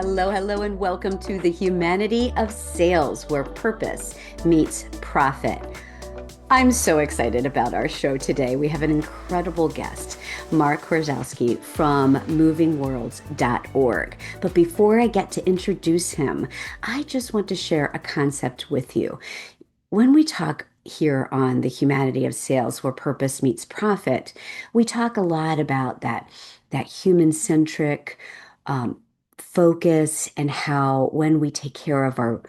Hello, hello, and welcome to the Humanity of Sales, where purpose meets profit. I'm so excited about our show today. We have an incredible guest, Mark Horoszowski from MovingWorlds.org. But before I get to introduce him, I just want to share a concept with you. When we talk here on the Humanity of Sales, where purpose meets profit, we talk a lot about that human-centric focus, and how when we take care of our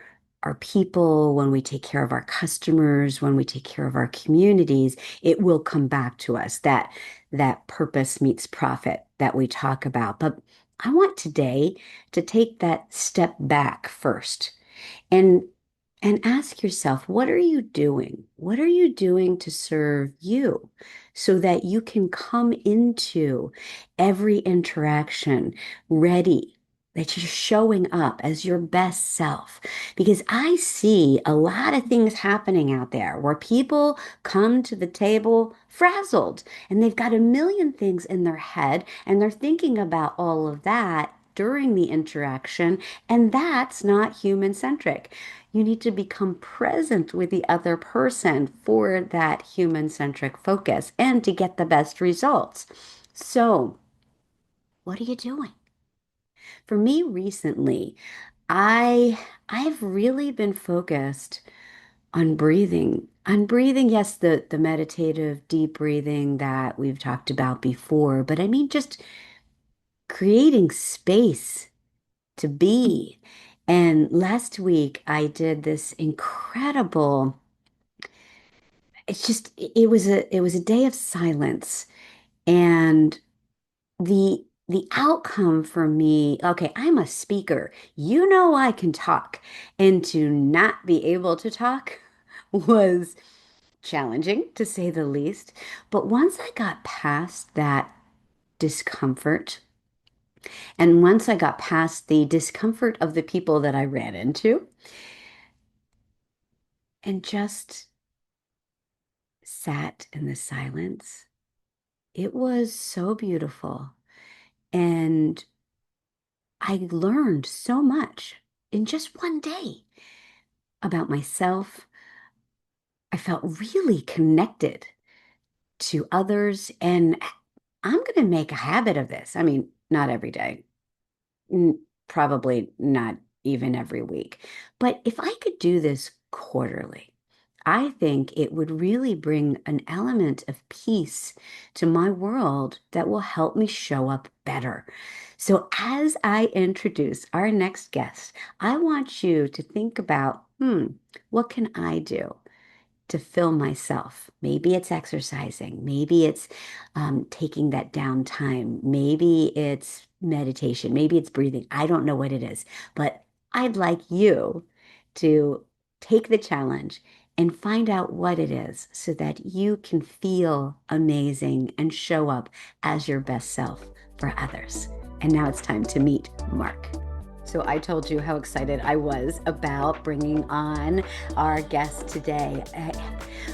people, when we take care of our customers, when we take care of our communities, it will come back to us. That purpose meets profit that we talk about. But I want today to take that step back first and ask yourself, what are you doing? What are you doing to serve you so that you can come into every interaction ready, that you're showing up as your best self? Because I see a lot of things happening out there where people come to the table frazzled and they've got a million things in their head and they're thinking about all of that during the interaction, and that's not human centric. You need to become present with the other person for that human centric focus and to get the best results. So, what are you doing? For me recently, I've really been focused on breathing. On breathing, yes, the meditative deep breathing that we've talked about before, but I mean just creating space to be. And last week I did this incredible, it was a day of silence. And the outcome for me, okay, I'm a speaker. You know I can talk. And to not be able to talk was challenging, to say the least. But once I got past that discomfort, and once I got past the discomfort of the people that I ran into, and just sat in the silence, it was so beautiful. And I learned so much in just one day about myself. I felt really connected to others, and I'm going to make a habit of this. I mean, not every day, probably not even every week. But if I could do this quarterly, I think it would really bring an element of peace to my world that will help me show up better. So, as I introduce our next guest, I want you to think about, what can I do to fill myself? Maybe it's exercising. Maybe it's taking that downtime. Maybe it's meditation. Maybe it's breathing. I don't know what it is, but I'd like you to take the challenge and find out what it is so that you can feel amazing and show up as your best self for others. And now it's time to meet Mark. So I told you how excited I was about bringing on our guest today.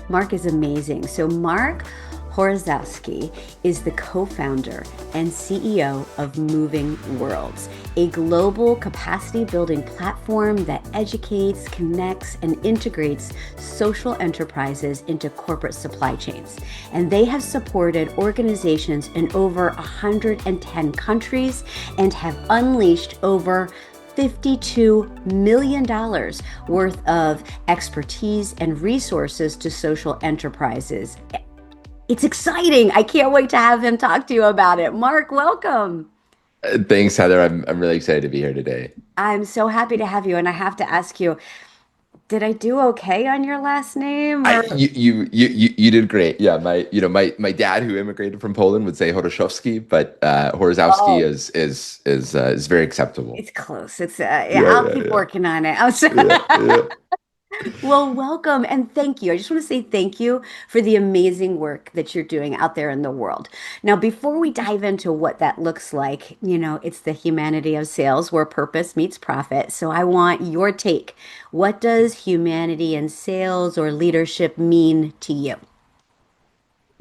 Mark is amazing. So Mark Horoszowski is the co-founder and CEO of Moving Worlds, a global capacity building platform that educates, connects, and integrates social enterprises into corporate supply chains. And they have supported organizations in over 110 countries and have unleashed over $52 million worth of expertise and resources to social enterprises. It's exciting. I can't wait to have him talk to you about it. Mark, welcome. Thanks, Heather. I'm really excited to be here today. I'm so happy to have you. And I have to ask you, did I do okay on your last name I or? you did great. Yeah, my dad who immigrated from Poland would say Horoszowski, but Horoszowski Oh, is very acceptable. it's close. Yeah, Yeah, I'll yeah, keep yeah, working on it. I'm yeah, yeah. sorry. Well, welcome and thank you. I just want to say thank you for the amazing work that you're doing out there in the world. Now, before we dive into what that looks like, it's the humanity of sales where purpose meets profit. So I want your take. What does humanity in sales or leadership mean to you?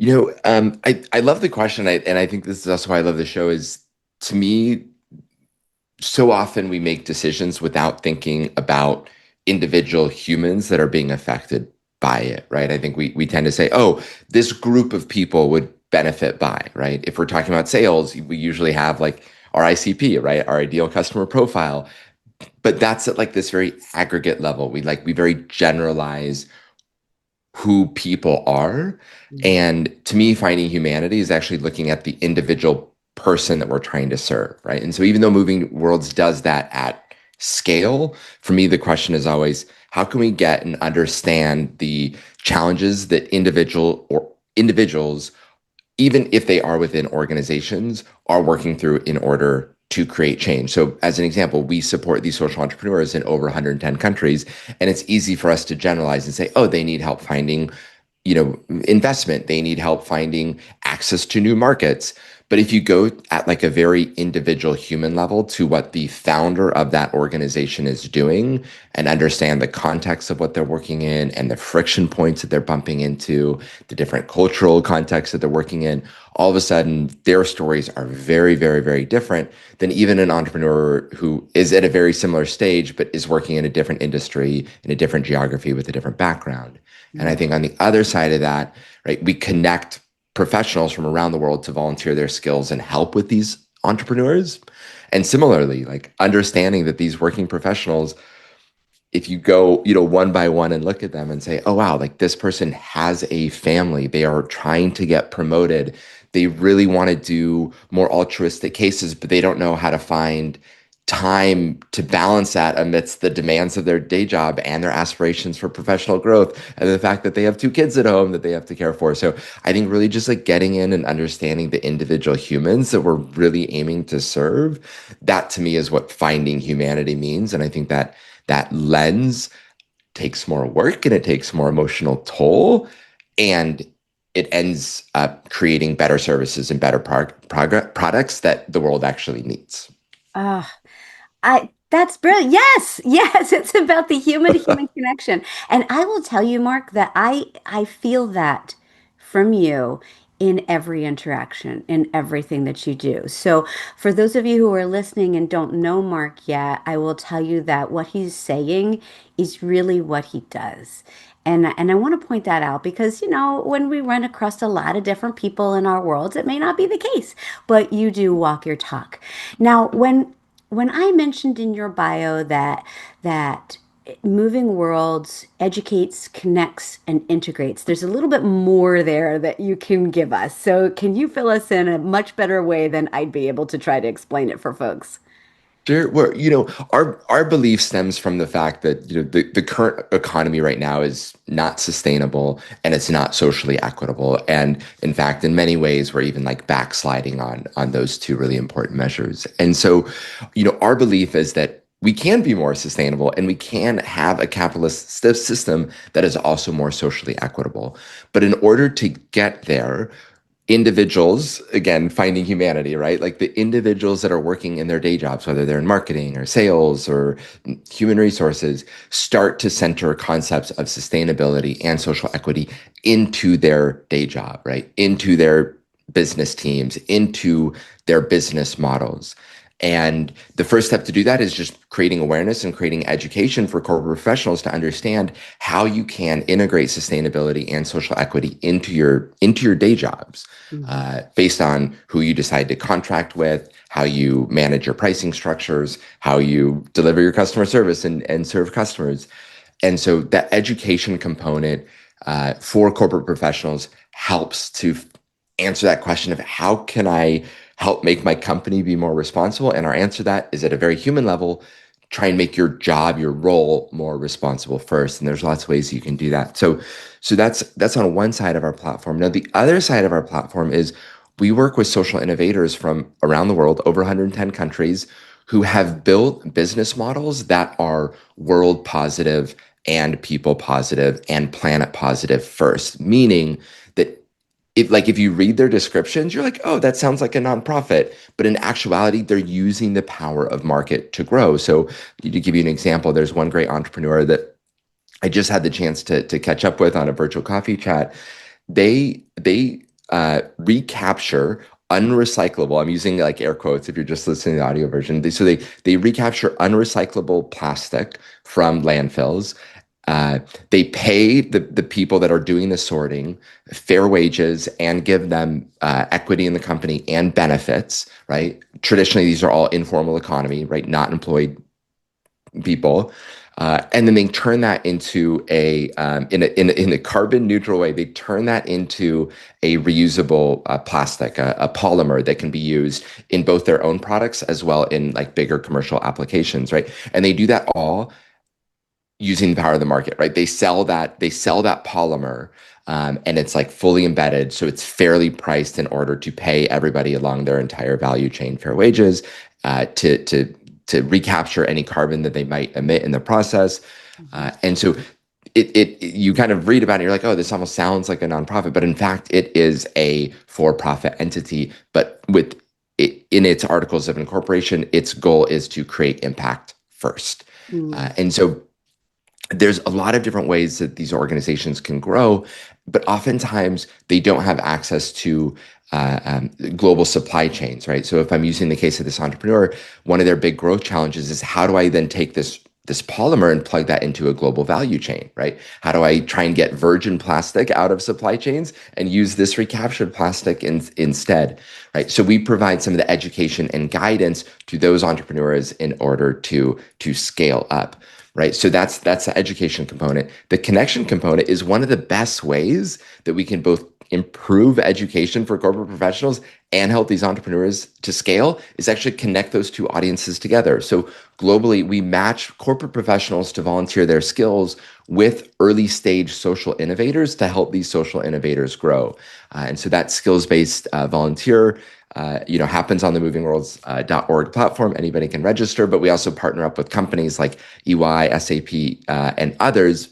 I love the question, and I think this is also why I love the show. Is to me, so often we make decisions without thinking about individual humans that are being affected by it, right? I think we tend to say, oh, this group of people would benefit by, right? If we're talking about sales, we usually have like our ICP, right? Our ideal customer profile. But that's at like this very aggregate level. We very generalize who people are. Mm. And to me, finding humanity is actually looking at the individual person that we're trying to serve, right? And so even though Moving Worlds does that at scale, for me, the question is always, how can we get and understand the challenges that individuals, even if they are within organizations, are working through in order to create change. So, as an example, we support these social entrepreneurs in over 110 countries, and it's easy for us to generalize and say, "Oh, they need help finding, investment. They need help finding access to new markets." But if you go at like a very individual human level to what the founder of that organization is doing and understand the context of what they're working in and the friction points that they're bumping into, the different cultural contexts that they're working in, all of a sudden their stories are very, very, very different than even an entrepreneur who is at a very similar stage, but is working in a different industry, in a different geography with a different background. And I think on the other side of that, right, we connect professionals from around the world to volunteer their skills and help with these entrepreneurs. And similarly, like understanding that these working professionals, if you go, one by one and look at them and say, oh, wow, like this person has a family, they are trying to get promoted, they really want to do more altruistic cases, but they don't know how to find time to balance that amidst the demands of their day job and their aspirations for professional growth and the fact that they have two kids at home that they have to care for. So I think really just like getting in and understanding the individual humans that we're really aiming to serve, that to me is what finding humanity means. And I think that lens takes more work and it takes more emotional toll, and it ends up creating better services and better products that the world actually needs. Ah, I that's brilliant. Yes, yes, it's about the human to human connection. And I will tell you, Mark, that I feel that from you in every interaction, in everything that you do. So for those of you who are listening and don't know Mark yet, I will tell you that what he's saying is really what he does. And I want to point that out because, when we run across a lot of different people in our worlds, it may not be the case, but you do walk your talk. Now, when I mentioned in your bio that Moving Worlds educates, connects, and integrates, there's a little bit more there that you can give us. So can you fill us in a much better way than I'd be able to try to explain it for folks? Sure. Where, our belief stems from the fact that, the current economy right now is not sustainable and it's not socially equitable. And in fact, in many ways, we're even like backsliding on those two really important measures. And so, our belief is that we can be more sustainable and we can have a capitalist system that is also more socially equitable. But in order to get there, individuals, again, finding humanity, right? Like the individuals that are working in their day jobs, whether they're in marketing or sales or human resources, start to center concepts of sustainability and social equity into their day job, right? Into their business teams, into their business models. And the first step to do that is just creating awareness and creating education for corporate professionals to understand how you can integrate sustainability and social equity into your day jobs, Mhm. based on who you decide to contract with, how you manage your pricing structures, how you deliver your customer service and serve customers. And so that education component, for corporate professionals helps to answer that question of how can I help make my company be more responsible? And our answer to that is at a very human level, try and make your job, your role more responsible first. And there's lots of ways you can do that. So that's on one side of our platform. Now, the other side of our platform is we work with social innovators from around the world, over 110 countries, who have built business models that are world positive and people positive and planet positive first, meaning that if you read their descriptions, you're like, oh, that sounds like a nonprofit. But in actuality, they're using the power of market to grow. So to give you an example, there's one great entrepreneur that I just had the chance to catch up with on a virtual coffee chat. They recapture unrecyclable. I'm using like air quotes if you're just listening to the audio version. So they recapture unrecyclable plastic from landfills. Uh, they pay the people that are doing the sorting fair wages and give them equity in the company and benefits, right? Traditionally, these are all informal economy, right? Not employed people. And then they turn that into in a carbon neutral way. They turn that into a reusable plastic, a polymer that can be used in both their own products as well in like bigger commercial applications, right? And they do that all using the power of the market, right? They sell that polymer, and it's like fully embedded, so it's fairly priced in order to pay everybody along their entire value chain fair wages, to recapture any carbon that they might emit in the process, Mhm. and so it you kind of read about it, you're like, oh, this almost sounds like a nonprofit, but in fact, it is a for-profit entity, but with it, in its articles of incorporation, its goal is to create impact first, Mm. and so there's a lot of different ways that these organizations can grow, but oftentimes they don't have access to global supply chains, right? So if I'm using the case of this entrepreneur, one of their big growth challenges is how do I then take this polymer and plug that into a global value chain, right? How do I try and get virgin plastic out of supply chains and use this recaptured plastic instead, right? So we provide some of the education and guidance to those entrepreneurs in order to scale up, right? So that's the education component. The connection component is one of the best ways that we can both improve education for corporate professionals and help these entrepreneurs to scale is actually connect those two audiences together. So globally, we match corporate professionals to volunteer their skills with early stage social innovators to help these social innovators grow. And so that skills-based volunteer happens on the movingworlds.org platform. Anybody can register, but we also partner up with companies like EY, SAP, and others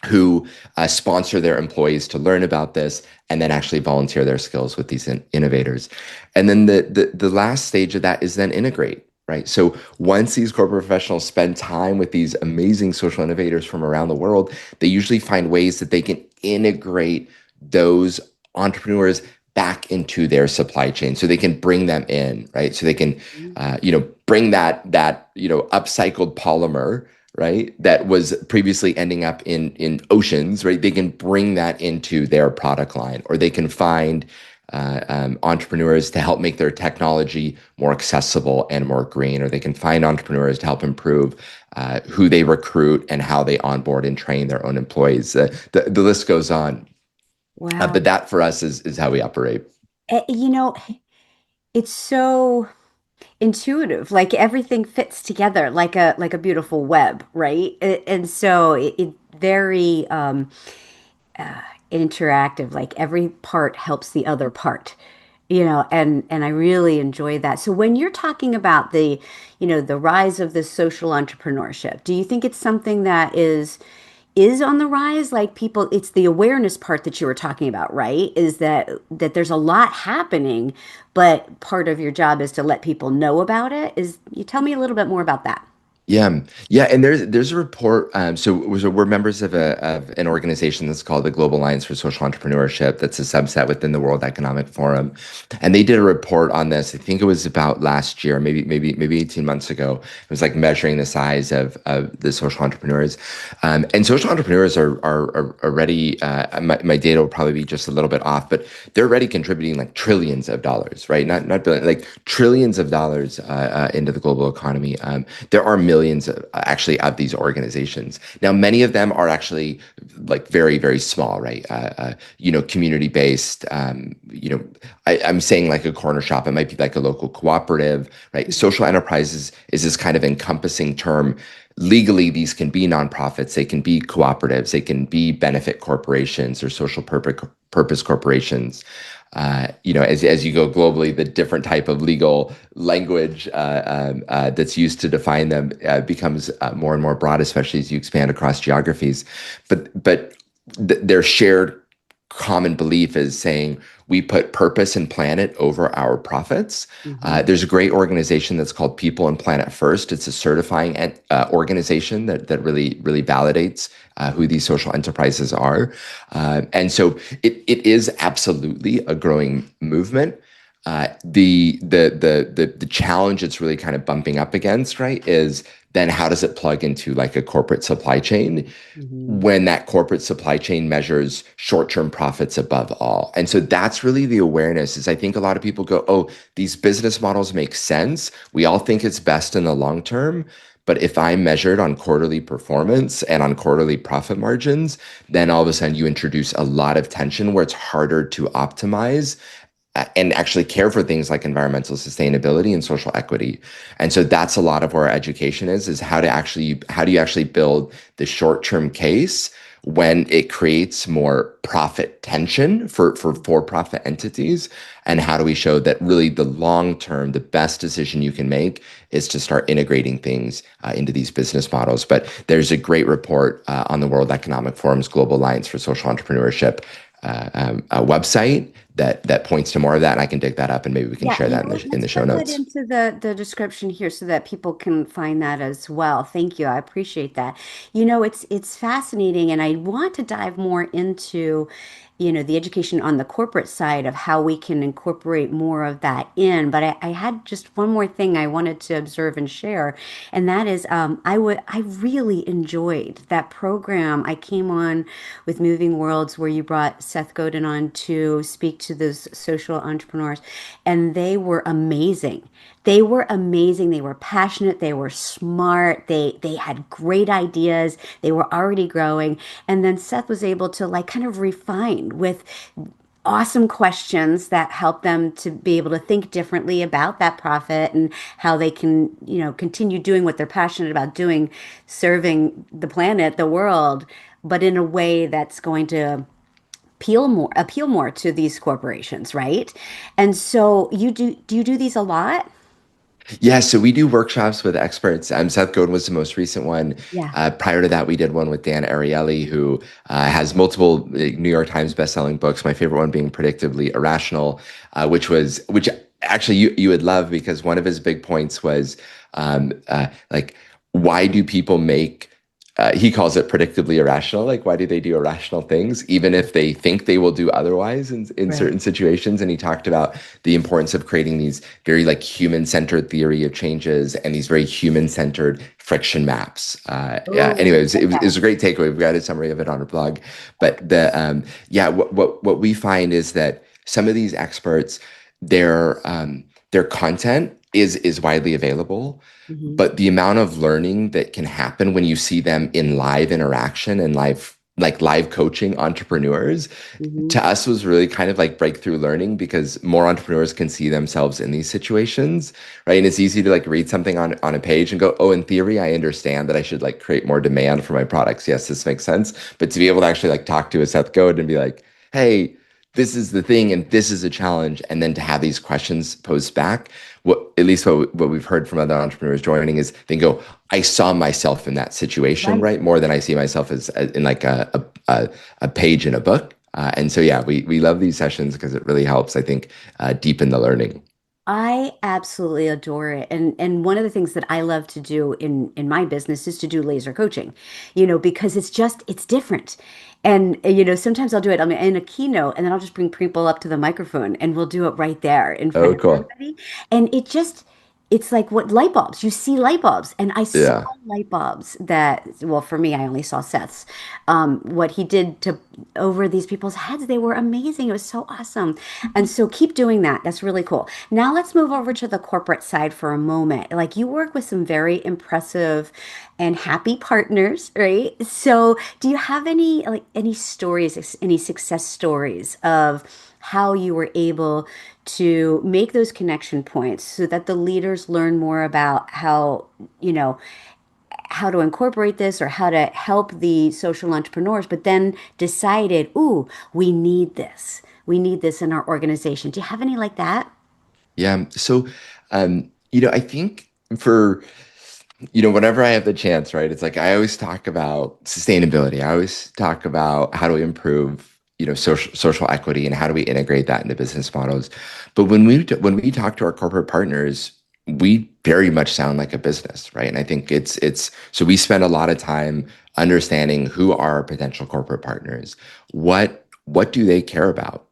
who sponsor their employees to learn about this and then actually volunteer their skills with these innovators. And then the last stage of that is then integrate, right? So once these corporate professionals spend time with these amazing social innovators from around the world, they usually find ways that they can integrate those entrepreneurs back into their supply chain so they can bring them in, right? So they can bring that upcycled polymer, right, that was previously ending up in oceans, right? They can bring that into their product line, or they can find entrepreneurs to help make their technology more accessible and more green, or they can find entrepreneurs to help improve who they recruit and how they onboard and train their own employees. The list goes on, but Wow. that for us is how we operate. You know, it's so intuitive, like everything fits together like a beautiful web, right? And so it very uh, interactive, like every part helps the other part, and I really enjoy that. So when you're talking about the rise of this social entrepreneurship, do you think it's something that is on the rise? Like people, it's the awareness part that you were talking about, right? Is that there's a lot happening, but part of your job is to let people know about it. Is you tell me a little bit more about that? Yeah, yeah, and there's a report. So we're members of an organization that's called the Global Alliance for Social Entrepreneurship. That's a subset within the World Economic Forum, and they did a report on this. I think it was about last year, maybe 18 months ago. It was like measuring the size of the social entrepreneurs, and social entrepreneurs are already. My data will probably be just a little bit off, but they're already contributing like trillions of dollars, right? Not billion, like trillions of dollars into the global economy. There are millions actually of these organizations. Now, many of them are actually like very, very small, right? Community based. I'm saying like a corner shop. It might be like a local cooperative, right? Social enterprises is this kind of encompassing term. Legally, these can be nonprofits, they can be cooperatives, they can be benefit corporations or social purpose corporations. As you go globally, the different type of legal language that's used to define them becomes more and more broad, especially as you expand across geographies. But their shared common belief is saying we put purpose and planet over our profits. Hmm. There's a great organization that's called People and Planet First. It's a certifying organization that really validates who these social enterprises are. And so it is absolutely a growing movement. The challenge it's really kind of bumping up against, right, is then how does it plug into like a corporate supply chain Mhm. when that corporate supply chain measures short-term profits above all. And so that's really the awareness is I think a lot of people go, oh, these business models make sense. We all think it's best in the long term. But if I'm measured on quarterly performance and on quarterly profit margins, then all of a sudden you introduce a lot of tension where it's harder to optimize and actually care for things like environmental sustainability and social equity. And so that's a lot of where our education is how do you actually build the short-term case when it creates more profit tension for-profit entities, and how do we show that really the long term the best decision you can make is to start integrating things into these business models. But there's a great report on the World Economic Forum's Global Alliance for Social Entrepreneurship a website that points to more of that, and I can dig that up and maybe we can Yeah, share you that know what? in Let's the show put that notes. into the description here so that people can find that as well. Thank you. I appreciate that. You know, it's fascinating, and I want to dive more into, the education on the corporate side of how we can incorporate more of that in. But I had just one more thing I wanted to observe and share, and that is I really enjoyed that program I came on with Moving Worlds where you brought Seth Godin on to speak to those social entrepreneurs, and they were amazing. They were amazing. They were passionate. They were smart. They had great ideas. They were already growing. And then Seth was able to like kind of refine with awesome questions that help them to be able to think differently about that profit and how they can, continue doing what they're passionate about doing, serving the planet, the world, but in a way that's going to appeal more to these corporations, right? And so do you do these a lot? Yeah, so we do workshops with experts. Seth Godin was the most recent one. Yeah. Prior to that, we did one with Dan Ariely, who has multiple New York Times bestselling books. My favorite one being Predictably Irrational, which actually you would love because one of his big points was like why do people make he calls it predictably irrational. Like, why do they do irrational things, even if they think they will do otherwise in Right. certain situations? And he talked about the importance of creating these very like human-centered theory of changes and these very human-centered friction maps. Yeah. Oh, Anyways, love it that. was a great takeaway. We've got a summary of it on our blog. But what we find is that some of these experts, their content is widely available, Hmm. but the amount of learning that can happen when you see them in live interaction and live coaching entrepreneurs Hmm. to us was really kind of like breakthrough learning because more entrepreneurs can see themselves in these situations, right? And it's easy to like read something on a page and go, oh, in theory I understand that I should like create more demand for my products. Yes, this makes sense. But to be able to actually like talk to a Seth Godin and be like, hey, this is the thing and this is a challenge, and then to have these questions posed back, what we've heard from other entrepreneurs joining is they go, I saw myself in that situation, Right. right? More than I see myself as in like a page in a book. And so, yeah, we love these sessions because it really helps, I think, deepen the learning. I absolutely adore it. And one of the things that I love to do in my business is to do laser coaching, because it's different. And sometimes I'll do it, I mean, in a keynote, and then I'll just bring people up to the microphone and we'll do it right there in front Oh, of cool. everybody. And it's like what light bulbs. You see light bulbs. And I saw Yeah. light bulbs that, well, for me, I only saw Seth's. What he did to over these people's heads, they were amazing. It was so awesome. And so keep doing that. That's really cool. Now let's move over to the corporate side for a moment. Like you work with some very impressive and happy partners, right? So do you have any stories, any success stories of how you were able to make those connection points so that the leaders learn more about you know, how to incorporate this or how to help the social entrepreneurs, but then decided, ooh, we need this. We need this in our organization. Do you have any like that? Yeah. So, I think for whenever I have the chance, right, it's like I always talk about sustainability. I always talk about how to improve, social equity and how do we integrate that into business models. But when we talk to our corporate partners, we very much sound like a business, right? And I think it's so we spend a lot of time understanding who are our potential corporate partners. What do they care about?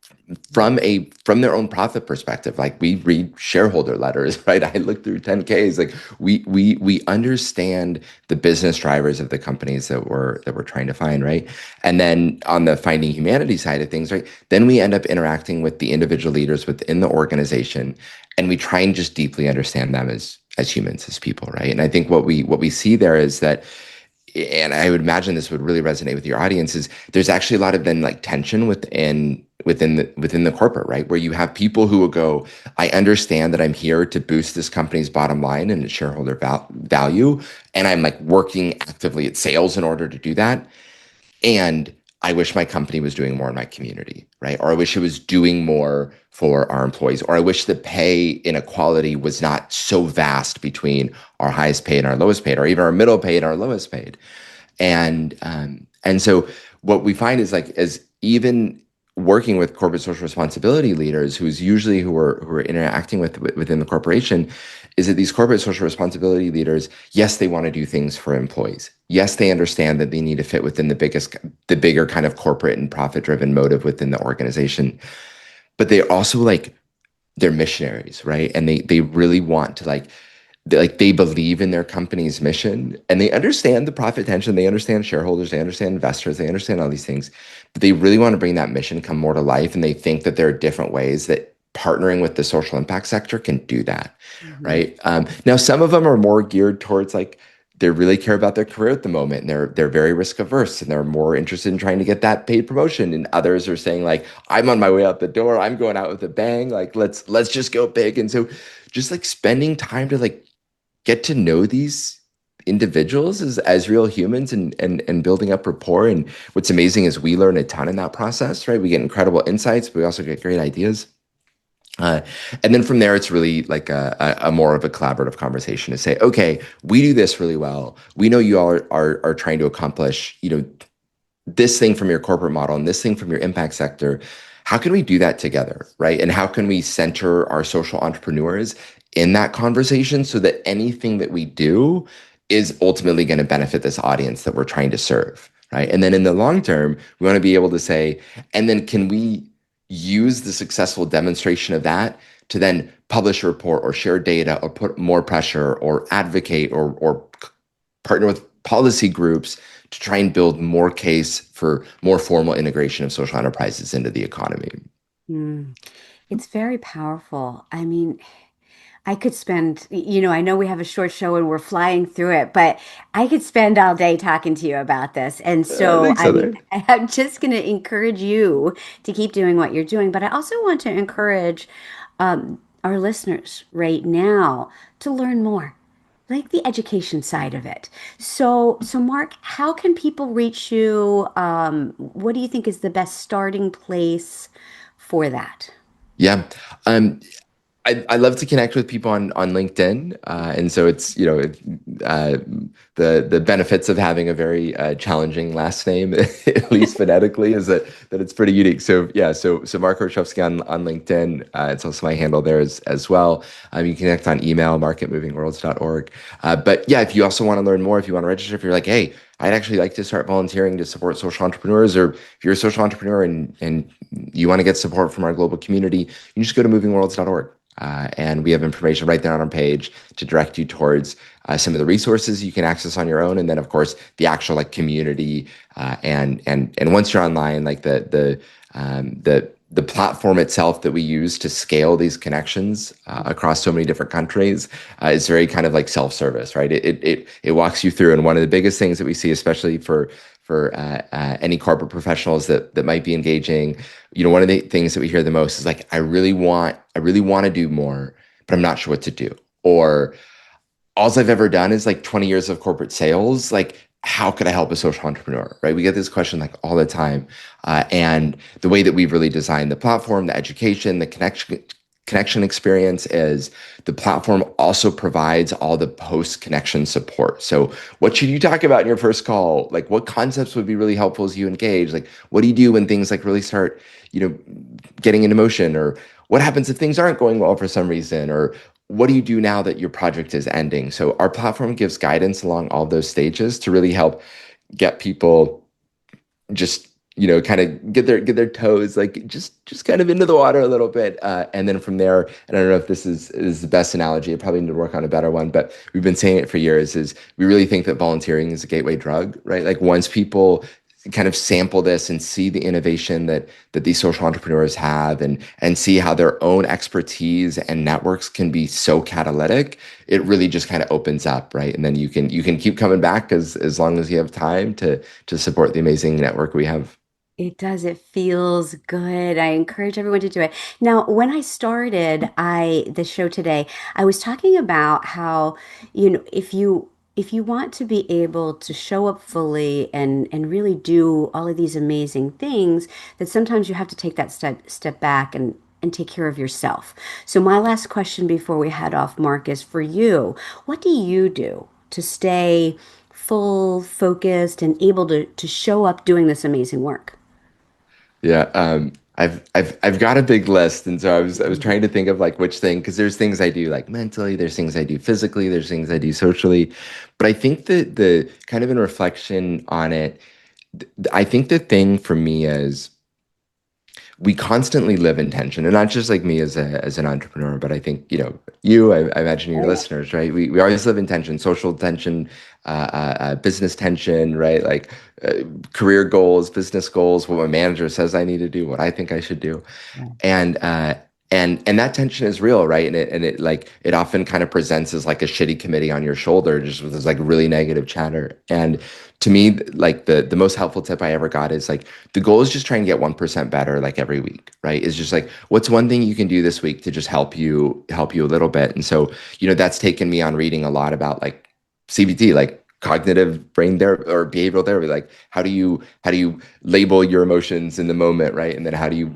from their own profit perspective. Like we read shareholder letters, right? I look through 10Ks. Like we understand the business drivers of the companies that we're trying to find, right? And then on the finding humanity side of things, right? Then we end up interacting with the individual leaders within the organization, and we try and just deeply understand them as humans, as people, right? And I think what we see there is that, and I would imagine this would really resonate with your audience, is there's actually a lot of then like tension within the corporate, right? Where you have people who will go, I understand that I'm here to boost this company's bottom line and its shareholder value, and I'm like working actively at sales in order to do that. And I wish my company was doing more in my community, right? Or I wish it was doing more for our employees, or I wish the pay inequality was not so vast between our highest paid and our lowest paid, or even our middle paid and our lowest paid. And so what we find is like, as even working with corporate social responsibility leaders, who are interacting within the corporation, is that these corporate social responsibility leaders, yes, they want to do things for employees. Yes, they understand that they need to fit within the bigger kind of corporate and profit driven motive within the organization. But they also like, they're missionaries, right? And they really want to they believe in their company's mission, and they understand the profit tension. They understand shareholders, they understand investors, they understand all these things, but they really want to bring that mission come more to life. And they think that there are different ways that partnering with the social impact sector can do that, Mhm. right? Now, some of them are more geared towards like, they really care about their career at the moment, and they're very risk averse, and they're more interested in trying to get that paid promotion. And others are saying like, I'm on my way out the door, I'm going out with a bang, like let's just go big. And so just like spending time to like get to know these individuals as real humans, and building up rapport. And what's amazing is we learn a ton in that process, right? We get incredible insights, but we also get great ideas. Uh, and then from there, it's really like a more of a collaborative conversation to say, okay, we do this really well. We know you all are trying to accomplish, this thing from your corporate model and this thing from your impact sector. How can we do that together, right? And how can we center our social entrepreneurs in that conversation so that anything that we do is ultimately going to benefit this audience that we're trying to serve, right? And then in the long term, we want to be able to say, and then can we use the successful demonstration of that to then publish a report or share data or put more pressure or advocate or partner with policy groups to try and build more case for more formal integration of social enterprises into the economy. Mm. It's very powerful. I mean, I could spend, I know we have a short show and we're flying through it, but I could spend all day talking to you about this. And so Thanks, Heather. I'm just going to encourage you to keep doing what you're doing. But I also want to encourage our listeners right now to learn more, like the education side of it. So Mark, how can people reach you? What do you think is the best starting place for that? Yeah. Um, I love to connect with people on LinkedIn, and so it's uh, the benefits of having a very challenging last name, at least phonetically, is that it's pretty unique. So yeah, so Mark Horoszowski on LinkedIn. It's also my handle there as well. You can connect on email, mark@movingworlds.org. But yeah, if you also want to learn more, if you want to register, if you're like, hey, I'd actually like to start volunteering to support social entrepreneurs, or if you're a social entrepreneur and you want to get support from our global community, you can just go to movingworlds.org. And we have information right there on our page to direct you towards some of the resources you can access on your own, and then of course the actual like community, and once you're online, like the platform itself that we use to scale these connections across so many different countries is very kind of like self-service, right? It walks you through, and one of the biggest things that we see, especially for any corporate professionals that might be engaging, one of the things that we hear the most is like, I really want to do more, but I'm not sure what to do. Or all I've ever done is like 20 years of corporate sales. Like, how could I help a social entrepreneur? Right? We get this question like all the time. And the way that we've really designed the platform, the education, the connection experience is the platform also provides all the post connection support. So what should you talk about in your first call? Like, what concepts would be really helpful as you engage? Like, what do you do when things like really start, getting into motion? Or what happens if things aren't going well for some reason? Or what do you do now that your project is ending? So our platform gives guidance along all those stages to really help get people just kind of get their toes like just kind of into the water a little bit, and then from there. And I don't know if this is the best analogy. I probably need to work on a better one, but we've been saying it for years. Is we really think that volunteering is a gateway drug, right? Like once people kind of sample this and see the innovation that these social entrepreneurs have, and see how their own expertise and networks can be so catalytic, it really just kind of opens up, right? And then you can keep coming back as long as you have time to support the amazing network we have. It does. It feels good. I encourage everyone to do it. Now, when I started the show today, I was talking about how, if you want to be able to show up fully and really do all of these amazing things, that sometimes you have to take that step back and take care of yourself. So my last question before we head off, Mark, is for you. What do you do to stay full, focused, and able to show up doing this amazing work? Yeah, I've got a big list, and so I was trying to think of like which thing, because there's things I do like mentally, there's things I do physically, there's things I do socially, but I think that the kind of in reflection on it, I think the thing for me is we constantly live in tension, and not just like me as an entrepreneur, but I think I imagine your listeners, right? We always live in tension, social tension, business tension, right? Like career goals, business goals, what my manager says I need to do, what I think I should do, and and that tension is real, right? And it like it often kind of presents as like a shitty committee on your shoulder, just with this like really negative chatter. And to me, like the most helpful tip I ever got is like the goal is just try and get 1% better like every week, right? It's just like what's one thing you can do this week to just help you a little bit. And so that's taken me on reading a lot about like CBT, like cognitive brain therapy or behavioral therapy. Like how do you label your emotions in the moment, right? And then how do you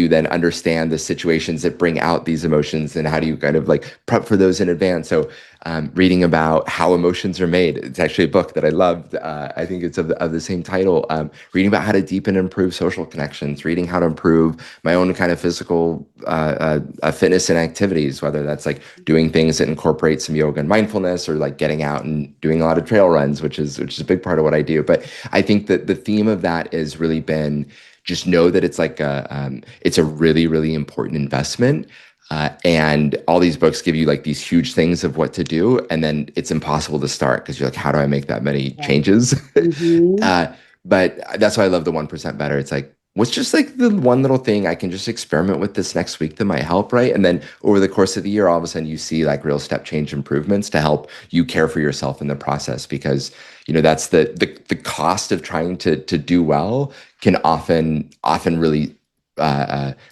then understand the situations that bring out these emotions, and how do you kind of like prep for those in advance? So reading about how emotions are made. It's actually a book that I loved. I think it's of the same title. Reading about how to deepen and improve social connections, reading how to improve my own kind of physical fitness and activities, whether that's like doing things that incorporate some yoga and mindfulness, or like getting out and doing a lot of trail runs, which is a big part of what I do. But I think that the theme of that has really been just know that it's like it's a really, really important investment. And all these books give you like these huge things of what to do, and then it's impossible to start because you're like, how do I make that many changes? Mhm. uh, but that's why I love the 1% better. It's like, what's just like the one little thing I can just experiment with this next week that might help, right? And then over the course of the year, all of a sudden you see like real step change improvements to help you care for yourself in the process, because that's the cost of trying to do well can often really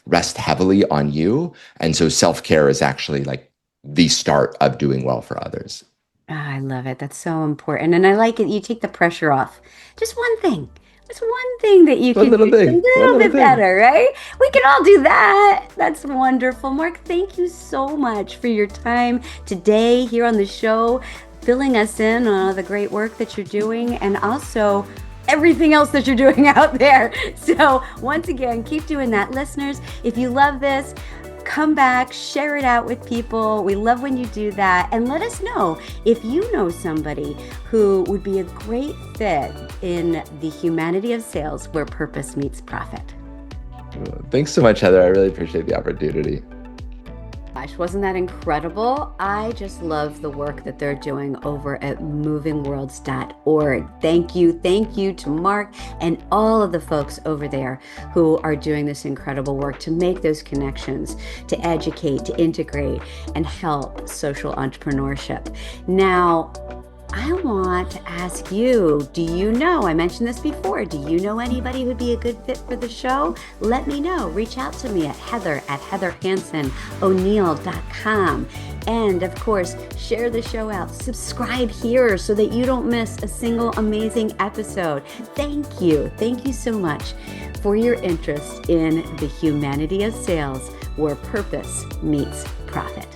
rest heavily on you. And so self-care is actually like the start of doing well for others. Ah, I love it. That's so important. And I like it. You take the pressure off. Just one thing. Just one thing that you One can little do a thing, one little little bit thing. better, right? We can all do that. That's wonderful. Mark, thank you so much for your time today here on the show, filling us in on all the great work that you're doing, and also everything else that you're doing out there. So once again, keep doing that. Listeners, if you love this, come back, share it out with people. We love when you do that. And let us know if you know somebody who would be a great fit in the humanity of sales where purpose meets profit. Thanks so much, Heather. I really appreciate the opportunity. Gosh, wasn't that incredible? I just love the work that they're doing over at movingworlds.org. Thank you to Mark and all of the folks over there who are doing this incredible work to make those connections, to educate, to integrate, and help social entrepreneurship. Now, I want to ask you, I mentioned this before, do you know anybody who'd be a good fit for the show? Let me know. Reach out to me at heather@heatherhanseno'neill.com. And of course, share the show out. Subscribe here so that you don't miss a single amazing episode. Thank you. Thank you so much for your interest in the humanity of sales where purpose meets profit.